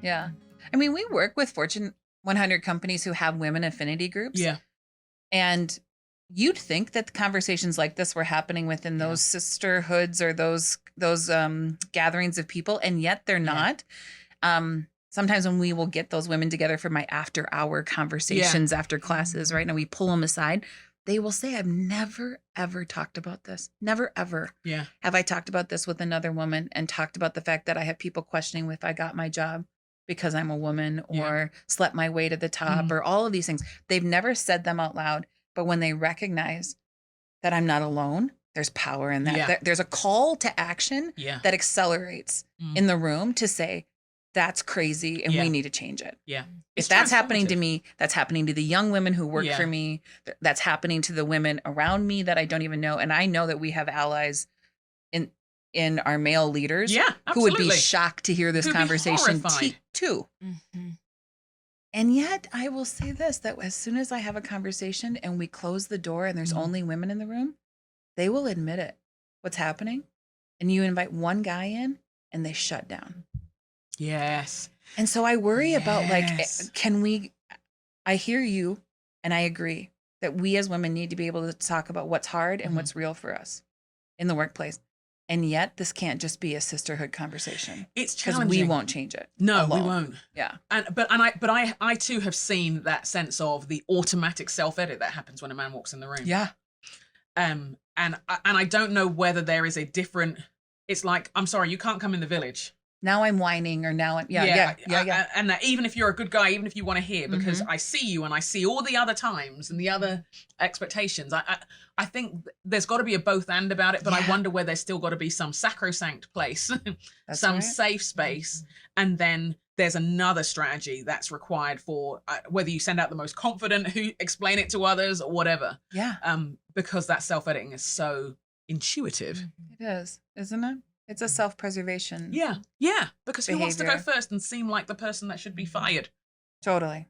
Yeah. I mean, we work with Fortune 100 companies who have women affinity groups. Yeah. And you'd think that conversations like this were happening within those sisterhoods or those gatherings of people, and yet they're not. Sometimes when we will get those women together for my after-hour conversations after classes, right now we pull them aside, they will say, I've never, ever talked about this. Never, ever have I talked about this with another woman and talked about the fact that I have people questioning if I got my job because I'm a woman or slept my way to the top or all of these things. They've never said them out loud. But when they recognize that I'm not alone, there's power in that. There's a call to action that accelerates in the room to say, that's crazy and we need to change it. Yeah. If that's happening to me, that's happening to the young women who work for me. That's happening to the women around me that I don't even know. And I know that we have allies in our male leaders who would be shocked to hear this conversation too. Mm-hmm. And yet I will say this, that as soon as I have a conversation and we close the door and there's only women in the room, they will admit it, what's happening. And you invite one guy in and they shut down. Yes. And so I worry about I hear you and I agree that we as women need to be able to talk about what's hard and what's real for us in the workplace. And yet this can't just be a sisterhood conversation. It's challenging. Because we won't change it. No, alone. We won't. Yeah. But I too have seen that sense of the automatic self-edit that happens when a man walks in the room. Yeah. And I don't know whether there is a different, it's like, I'm sorry, you can't come in the village. Now I'm whining or now I'm, And that even if you're a good guy, even if you want to hear, because I see you and I see all the other times and the other expectations. I think there's got to be a both and about it, but I wonder where there's still got to be some sacrosanct place, some safe space. And then there's another strategy that's required for whether you send out the most confident who explain it to others or whatever. Yeah. Because that self-editing is so intuitive. It is, isn't it? It's a self-preservation. Yeah. Because who wants to go first and seem like the person that should be fired? Totally.